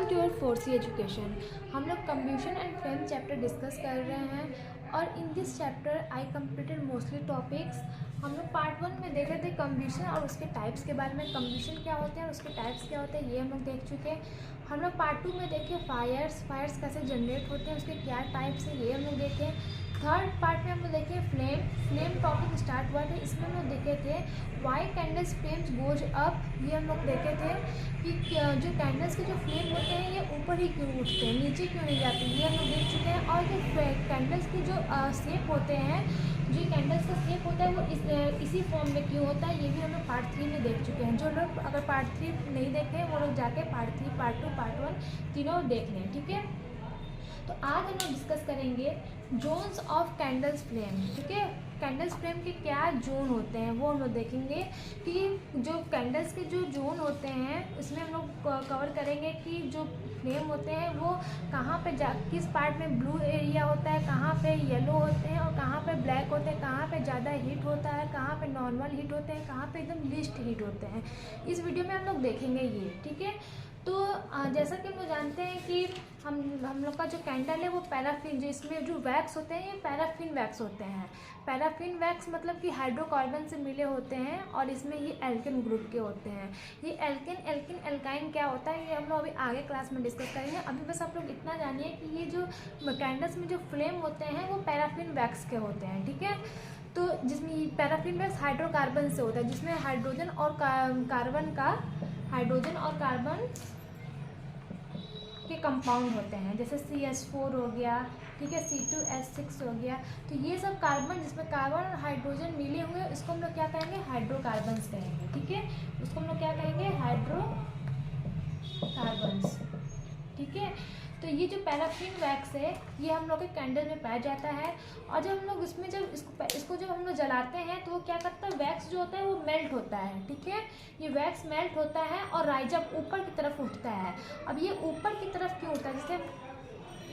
To your 4C education. हम लोग कंब्यूशन and flame chapter discuss कर रहे हैं और in this chapter I completed mostly topics. हम लोग पार्ट 1 में देख रहे थे कंब्यूशन और उसके टाइप्स के बारे में, कंब्यूशन क्या होते हैं और उसके टाइप्स क्या होते हैं ये हम लोग देख चुके हैं। हम लोग पार्ट 2 में देखे फायर्स कैसे जनरेट होते हैं, उसके क्या टाइप्स हैं ये हम लोग देखे। थर्ड पार्ट में हम लोग देखे फ्लेम टॉपिक स्टार्ट हुआ था, इसमें हम लोग देखे थे why candles flames goes up. ये हम लोग देखे थे कि जो कैंडल्स के जो फ्लेम होते हैं ये ऊपर ही क्यों उठते हैं, नीचे क्यों नहीं जाते, ये हम लोग देख चुके हैं। और जो कैंडल्स के जो शेप होते हैं, जो कैंडल्स का शेप होता है वो इसी फॉर्म में क्यों होता है, ये भी हम लोग पार्ट 3 में देख चुके हैं। जो लोग अगर पार्ट 3 नहीं देखे वो लोग जाके पार्ट 3, पार्ट 2, पार्ट 1 तीनों देख लें, ठीक है। तो आज हम लोग डिस्कस करेंगे जोन्स ऑफ कैंडल्स फ्लेम, ठीक है। कैंडल्स फ्लेम के क्या जोन होते हैं वो हम लोग देखेंगे कि जो कैंडल्स के जो जोन होते हैं उसमें हम लोग कवर करेंगे कि जो फ्लेम होते हैं वो कहाँ पे किस पार्ट में ब्लू एरिया होता है, कहाँ पे येलो होते हैं और कहाँ पे ब्लैक होते हैं, कहाँ पे ज़्यादा हीट होता है, कहाँ पे नॉर्मल हीट होते हैं, कहाँ पे एकदम लीस्ट हीट होते हैं। इस वीडियो में हम लोग देखेंगे ये, ठीक है। तो जैसा कि हम लोग जानते हैं कि हम लोग का जो कैंडल है वो पैराफिन, जो इसमें जो वैक्स होते हैं ये पैराफिन वैक्स होते हैं। पैराफिन वैक्स मतलब कि हाइड्रोकार्बन से मिले होते हैं और इसमें ये एल्केन ग्रुप के होते हैं। ये एल्केन एल्काइन क्या होता है ये हम लोग अभी आगे क्लास में डिस्कस करेंगे। अभी बस आप लोग इतना जानिए कि ये जो कैंडल्स में जो फ्लेम होते हैं वो पैराफिन वैक्स के होते हैं, ठीक है। तो जिसमें पैराफिन वैक्स हाइड्रोकार्बन से होता है, जिसमें हाइड्रोजन और कार्बन के कंपाउंड होते हैं, जैसे CH4 हो गया, ठीक है, C2H6 हो गया। तो ये सब कार्बन जिसमें कार्बन और हाइड्रोजन मिले हुए हैं उसको हम लोग क्या कहेंगे, हाइड्रोकार्बन्स कहेंगे, ठीक है। उसको हम लोग क्या कहेंगे, हाइड्रोकार्बन्स, ठीक है। तो ये जो पैराफिन वैक्स है ये हम लोग के कैंडल में पाया जाता है और जब हम लोग इसमें जब इसको जब हम लोग जलाते हैं तो वो क्या करता है, वैक्स जो होता है वो मेल्ट होता है, ठीक है। ये वैक्स मेल्ट होता है और राइज अप ऊपर की तरफ उठता है। अब ये ऊपर की तरफ क्यों उठता है, जैसे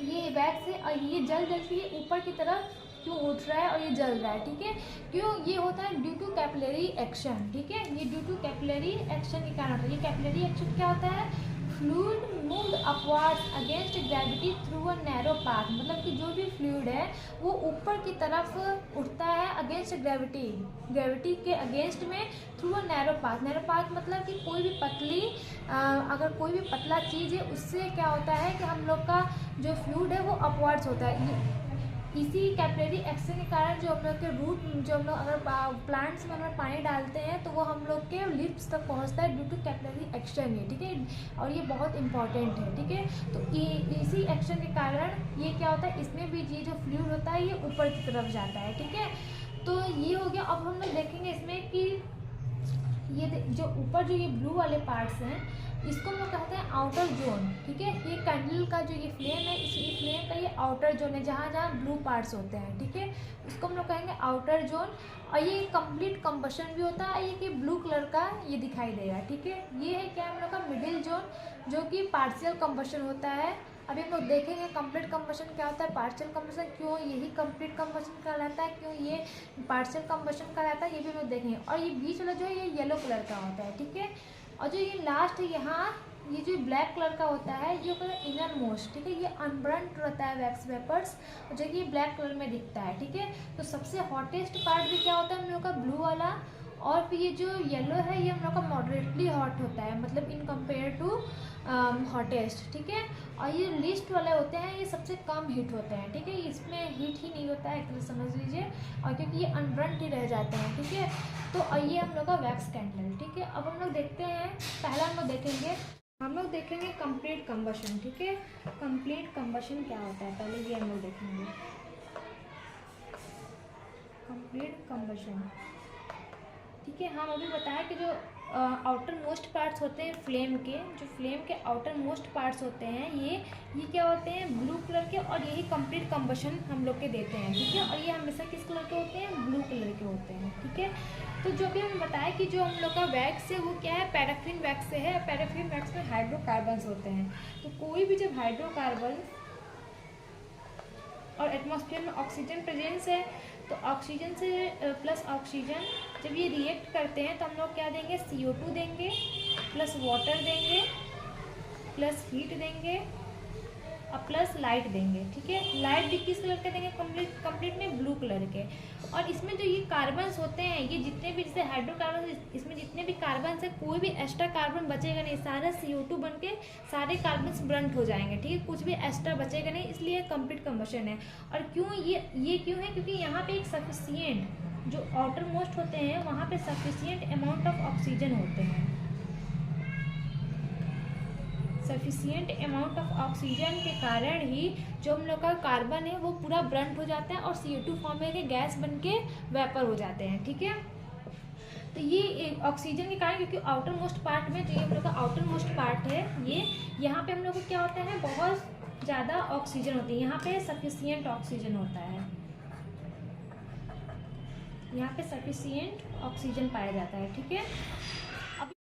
ये वैक्स है और ये जल के ये ऊपर की तरफ क्यों उठ रहा है और ये जल रहा है, ठीक है। क्यों ये होता है, ड्यू टू कैपिलरी एक्शन, ठीक है। ये ड्यू टू कैपिलरी एक्शन के कारण होता है। ये कैपिलरी एक्शन क्या होता है, fluid moved upwards against gravity through a narrow path, मतलब कि जो भी फ्लूइड है वो ऊपर की तरफ उठता है अगेंस्ट ग्रेविटी के अगेंस्ट में थ्रू अ नैरो पाथ मतलब कि कोई भी अगर कोई भी पतला चीज़ है उससे क्या होता है कि हम लोग का जो फ्लूइड है वो अपवर्ड्स होता है। इसी कैपिलरी एक्शन के कारण जो हम लोग के रूट, जो हम लोग अगर प्लांट्स में हम लोग पानी डालते हैं तो वो हम लोग के लिप्स तक पहुंचता है ड्यू टू कैपिलरी एक्शन है, ठीक है। और ये बहुत इंपॉर्टेंट है, ठीक है। तो इसी एक्शन के कारण ये क्या होता है, इसमें भी ये जो फ्लूइड होता है ये ऊपर की तरफ जाता है, ठीक है। तो ये हो गया। अब हम लोग देखेंगे इसमें कि ये जो ऊपर जो ये ब्लू वाले पार्ट्स हैं इसको हम लोग कहते हैं आउटर जोन, ठीक है। ये कैंडल का जो ये फ्लेम है, इस फ्लेम का ये आउटर जोन है जहाँ जहाँ ब्लू पार्ट्स होते हैं, ठीक है। उसको हम लोग कहेंगे आउटर जोन। और ये कंप्लीट कंबशन भी होता है, ये कि ब्लू कलर का ये दिखाई देगा, ठीक है। ये है क्या हम लोग का मिडिल जोन, जो कि पार्शियल कंबशन होता है। अभी हम लोग देखेंगे कंप्लीट कंबशन क्या होता है, पार्शियल कंबशन क्यों यही कंप्लीट कंबशन कहलाता है, क्यों ये पार्शियल कंबशन कहलाता है, ये भी हम लोग देखेंगे। और ये बीच वाला जो है ये येलो कलर का होता है, ठीक है। और जो ये लास्ट है यहाँ ये जो ब्लैक कलर का होता है ये होता है इनर मोस्ट, ठीक है। ये अनबर्न्ड रहता है वैक्स वेपर्स, जो कि ब्लैक कलर में दिखता है, ठीक है। तो सबसे हॉटेस्ट पार्ट भी क्या होता है हम लोग का, ब्लू वाला। और फिर ये जो येलो है ये हम लोग का मॉडरेटली हॉट होता है, मतलब इन कंपेयर टू हॉटेस्ट, ठीक है। और ये लिस्ट वाले होते हैं ये सबसे कम हीट होते हैं, ठीक है। इसमें हीट ही नहीं होता है एक तरह समझ लीजिए, और क्योंकि ये अनबर्न्ड ही रह जाते हैं, ठीक है। तो ये हम लोग का वैक्स कैंडल, ठीक है। अब हम लोग देखते हैं, पहला हम लोग देखेंगे कंप्लीट कंबशन, ठीक है। कंप्लीट कंबशन क्या होता है पहले ये हम लोग देखेंगे, कंप्लीट कंबशन, ठीक है। हम अभी बताया कि जो आउटर मोस्ट पार्ट्स होते हैं फ्लेम के, जो फ्लेम के आउटर मोस्ट पार्ट्स होते हैं ये क्या होते हैं, ब्लू कलर के, और यही कंप्लीट कंबशन हम लोग के देते हैं, ठीक है। और ये हमेशा किस कलर के होते हैं, ब्लू कलर के होते हैं, ठीक है। तो जो भी हम बताया कि जो हम लोग का वैक्स है वो क्या है, पैराफिन वैक्स से है। पैराफिन वैक्स में हाइड्रोकार्बन्स होते हैं। तो कोई भी जब हाइड्रोकार्बन और एटमॉस्फेयर में ऑक्सीजन प्रेजेंस है तो ऑक्सीजन से प्लस ऑक्सीजन जब ये रिएक्ट करते हैं तो हम लोग क्या देंगे, CO2 देंगे प्लस वाटर देंगे, प्लस हीट देंगे और प्लस लाइट देंगे, ठीक है। लाइट भी किस कलर के देंगे, कंप्लीट में ब्लू कलर के। और इसमें जो ये कार्बन्स होते हैं, ये जितने भी जैसे हाइड्रोकार्बन, इसमें जितने भी कार्बन्स है कोई भी एक्स्ट्रा कार्बन बचेगा नहीं, सारा CO2 बन के सारे कार्बन्स ब्रंट हो जाएंगे, ठीक है। कुछ भी एक्स्ट्रा बचेगा नहीं, इसलिए कंप्लीट कंबशन है। और क्यों ये क्यों है, क्योंकि यहाँ पे एक सफिशियंट जो आउटर मोस्ट होते हैं वहाँ पे सफिशियंट अमाउंट ऑफ ऑक्सीजन होते हैं। सफिशियंट अमाउंट ऑफ ऑक्सीजन के कारण ही जो हम लोग का कार्बन है वो पूरा ब्रंट हो जाता है और CO2 फॉर्म में गैस बन के वेपर हो जाते हैं, ठीक है। तो ये ऑक्सीजन के कारण, क्योंकि आउटर मोस्ट पार्ट में जो ये हम लोग का आउटर मोस्ट पार्ट है, ये यहाँ पे हम लोग को क्या होता है, बहुत ज़्यादा ऑक्सीजन होती है, यहाँ पे सफिशियंट ऑक्सीजन होता है, यहाँ पे सफिशियंट ऑक्सीजन पाया जाता है, ठीक है।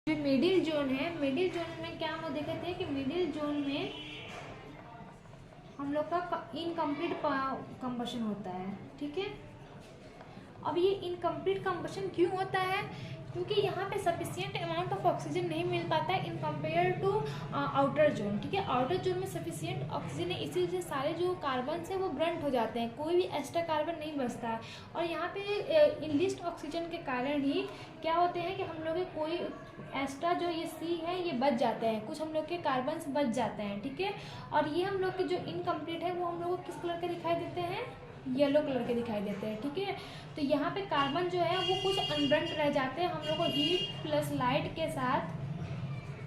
जो मिडिल जोन है, मिडिल जोन में क्या हम लोग देखे थे कि मिडिल जोन में हम लोग का इनकम्प्लीट कंबशन होता है, ठीक है। अब ये इनकम्प्लीट कंबशन क्यों होता है, क्योंकि यहाँ पे सफिशिएंट अमाउंट ऑफ ऑक्सीजन नहीं मिल पाता है in compare to outer zone, ठीक है। आउटर जोन में सफिशिएंट ऑक्सीजन है, इसी वजह से सारे जो कार्बन है वो ब्रंट हो जाते हैं, कोई भी एक्स्ट्रा कार्बन नहीं बचता है। और यहाँ पे इनलिस्ट ऑक्सीजन के कारण ही क्या होते हैं कि हम लोग के कोई एक्स्ट्रा जो ये C है ये बच जाते हैं, कुछ हम लोग के कार्बन्स बच जाते हैं, ठीक है। और ये हम लोग के जो इनकम्प्लीट है वो हम लोग को किस कलर के दिखाई देते हैं, येलो कलर के दिखाई देते हैं, ठीक है। तो यहाँ पे कार्बन जो है वो कुछ अनब्रंट रह जाते हैं, हम लोग को हीट प्लस लाइट के साथ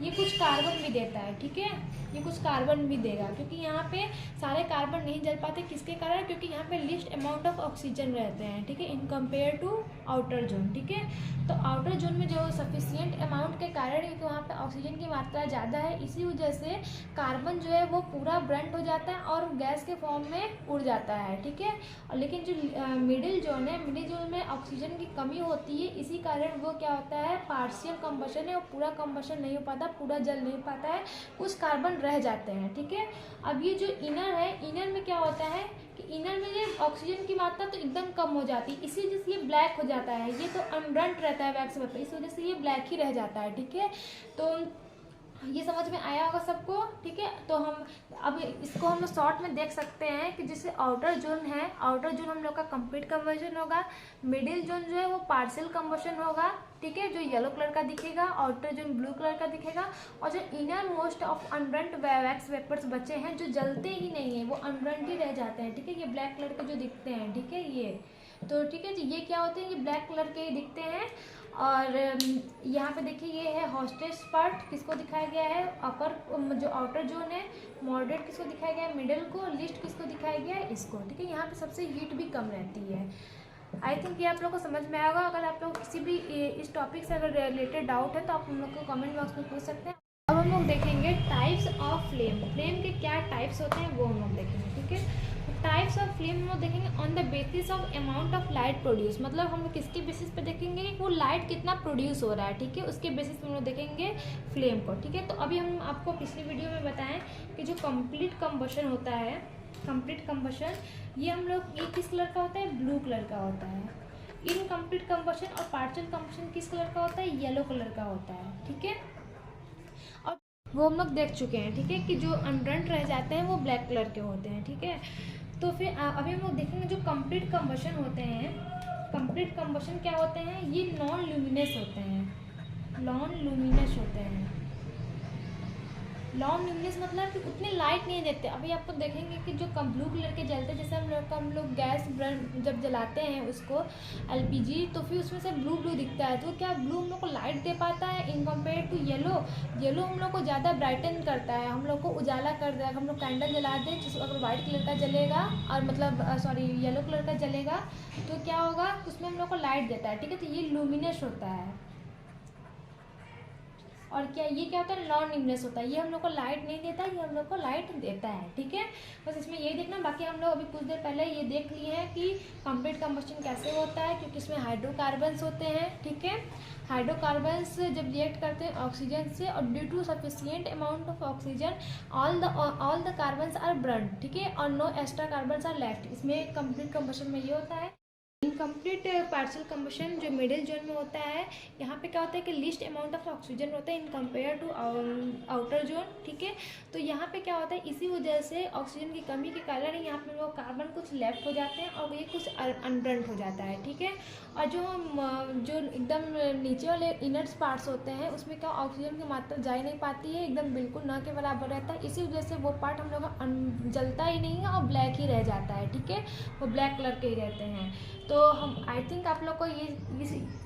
ये कुछ कार्बन भी देता है, ठीक है। ये कुछ कार्बन भी देगा, क्योंकि यहाँ पे सारे कार्बन नहीं जल पाते, किसके कारण, क्योंकि यहाँ पे लिस्ट अमाउंट ऑफ ऑक्सीजन रहते हैं, ठीक है, in compare to outer zone, ठीक है। तो आउटर जोन में जो सफिशिएंट अमाउंट के कारण, क्योंकि वहाँ पे ऑक्सीजन की मात्रा ज़्यादा है, इसी वजह से कार्बन जो है वो पूरा ब्रंट हो जाता है और गैस के फॉर्म में उड़ जाता है, ठीक है। और लेकिन जो मिडिल जोन है, मिडिल जोन में ऑक्सीजन की कमी होती है, इसी कारण वो क्या होता है, पार्शियल कंबशन है, और पूरा कंबशन नहीं हो पाता, पूरा जल नहीं पाता है, कुछ कार्बन रह जाते हैं, ठीक है। अब ये जो इनर है, इनर में क्या होता है कि इनर में ये ऑक्सीजन की मात्रा तो एकदम कम हो जाती है, इसी वजह से ये ब्लैक हो जाता है, ये तो अनब्रंट रहता है वैक्स पेपर, इस वजह से ये ब्लैक ही रह जाता है, ठीक है। तो ये समझ में आया होगा सबको, ठीक है। तो हम अब इसको हम शॉर्ट में देख सकते हैं कि जैसे आउटर जोन है, आउटर जोन हम लोग का कंप्लीट कंबशन होगा, मिडिल जोन जो है वो पार्शियल कंबशन होगा, ठीक है, जो येलो कलर का दिखेगा, आउटर जोन ब्लू कलर का दिखेगा, और जो inner most of unburnt wax vapours बचे हैं जो जलते ही नहीं है, वो अनब्रंट ही रह जाते हैं, ठीक है। ये ब्लैक कलर के जो दिखते हैं, ठीक है, ये तो ठीक है, तो ये क्या होते हैं, ये ब्लैक कलर के दिखते हैं। और यहाँ पे देखिए ये है हॉस्टेज पार्ट, किसको दिखाया गया है, अपर जो आउटर जोन है, मॉडरेट किसको दिखाया गया है, मिडिल को, लिस्ट किसको दिखाया गया है, इसको, ठीक है। यहाँ पे सबसे हीट भी कम रहती है। आई थिंक ये आप लोगों को समझ में आएगा। अगर आप लोग किसी भी इस टॉपिक से अगर रिलेटेड डाउट है तो आप हम लोग को कमेंट बॉक्स में पूछ सकते हैं। अब हम लोग देखेंगे टाइप्स ऑफ फ्लेम, फ्लेम के क्या टाइप्स होते हैं वो हम लोग देखेंगे, ठीक है। टाइप्स ऑफ फ्लेम हम लोग देखेंगे on the basis of amount of light produce, मतलब हम लोग किसके बेसिस पे देखेंगे कि वो लाइट कितना प्रोड्यूस हो रहा है, ठीक है, उसके बेसिस पे हम लोग देखेंगे फ्लेम को, ठीक है। तो अभी हम आपको पिछली वीडियो में बताएं कि जो कंप्लीट कंबशन होता है, कंप्लीट कंबशन ये हम लोग, ये किस कलर का होता है, ब्लू कलर का होता है। इनकम्प्लीट कंबशन और पार्शियल कंबशन किस कलर का होता है, येलो कलर का होता है, ठीक है। और वो हम लोग देख चुके हैं, ठीक है, कि जो अनब्रंट रह जाते हैं वो ब्लैक कलर के होते हैं, ठीक है। तो फिर अभी हम लोग देखेंगे जो कंप्लीट कंबशन होते हैं, कंप्लीट कंबशन क्या होते हैं, ये नॉन ल्यूमिनस होते हैं, नॉन ल्यूमिनस होते हैं। नॉन ल्यूमिनस मतलब कि उतनी लाइट नहीं देते। अभी आपको देखेंगे कि जो ब्लू कलर के जलते हैं, जैसे हम लोग गैस जब जलाते हैं उसको LPG, तो फिर उसमें से ब्लू ब्लू दिखता है, तो क्या ब्लू हम लोग को लाइट दे पाता है in compare to yellow. Yellow हम लोग को ज़्यादा ब्राइटन करता है, हम लोग को उजाला कर देगा। हम लोग कैंडल जला दें, जिस अगर वाइट कलर का जलेगा और मतलब सॉरी येलो कलर का जलेगा तो क्या होगा, उसमें हम लोग को लाइट देता है, ठीक है। तो ये लूमिनस होता है। और क्या ये क्या होता है, नॉन ल्यूमिनस होता है, ये हम लोग को लाइट नहीं देता, ये हम लोग को लाइट देता है, ठीक है। बस इसमें यही देखना। बाकी हम लोग अभी कुछ देर पहले ये देख लिए हैं कि कंप्लीट कंबशन कैसे होता है, क्योंकि इसमें हाइड्रोकार्बन्स होते हैं, ठीक है। हाइड्रोकार्बन्स जब रिएक्ट करते हैं ऑक्सीजन से, और due to sufficient amount of oxygen all the carbons are burned, ठीक है, और no extra carbons are left. इसमें कंप्लीट कंबशन में ये होता है। इन इनकम्प्लीट पार्शियल कम्बशन जो मिडिल जोन में होता है, यहाँ पे क्या होता है कि लीस्ट अमाउंट ऑफ ऑक्सीजन होता है in compare to outer zone, ठीक है। तो यहाँ पे क्या होता है, इसी वजह से ऑक्सीजन की कमी के कारण यहाँ पे वो कार्बन कुछ लेफ्ट हो जाते हैं और ये कुछ अनबर्न्ड हो जाता है, ठीक है। और जो एकदम नीचे वाले इनर्ट्स पार्ट्स होते हैं उसमें क्या ऑक्सीजन की मात्रा जा ही नहीं पाती है, एकदम बिल्कुल ना के बराबर रहता है। इसी वजह से वो पार्ट हम लोग का जलता ही नहीं है और ब्लैक ही रह जाता है, ठीक है, वो ब्लैक कलर के ही रहते हैं। तो हम आई थिंक आप लोग को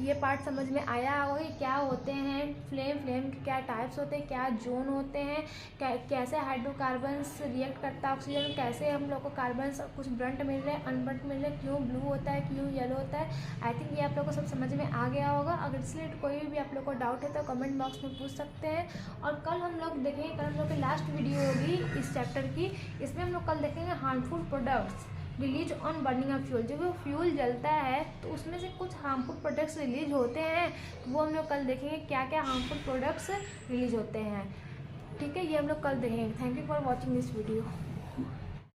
ये पार्ट समझ में आया होगा कि क्या होते हैं फ्लेम के क्या टाइप्स होते हैं, क्या जोन होते हैं, कैसे हाइड्रोकार्बन्स रिएक्ट करता है ऑक्सीजन, कैसे हम लोग को कार्बन्स कुछ ब्रंट मिल रहे हैं, अनब्रंट मिल रहे हैं, क्यों ब्लू होता है, क्यों येलो होता है। आई थिंक ये आप लोग को सब समझ में आ गया होगा। अगर इसलिए कोई भी आप लोग को डाउट है तो कमेंट बॉक्स में पूछ सकते हैं। और कल हम लोग देखेंगे, कल हम लोग की लास्ट वीडियो होगी इस चैप्टर की, इसमें हम लोग कल देखेंगे harmful products release on burning of fuel. जब वो फ्यूल जलता है तो उसमें से कुछ हार्मफुल प्रोडक्ट्स रिलीज होते हैं, तो वो हम लोग कल देखेंगे क्या क्या हार्मफुल प्रोडक्ट्स रिलीज होते हैं, ठीक है। ये हम लोग कल देखेंगे। Thank you for watching this video.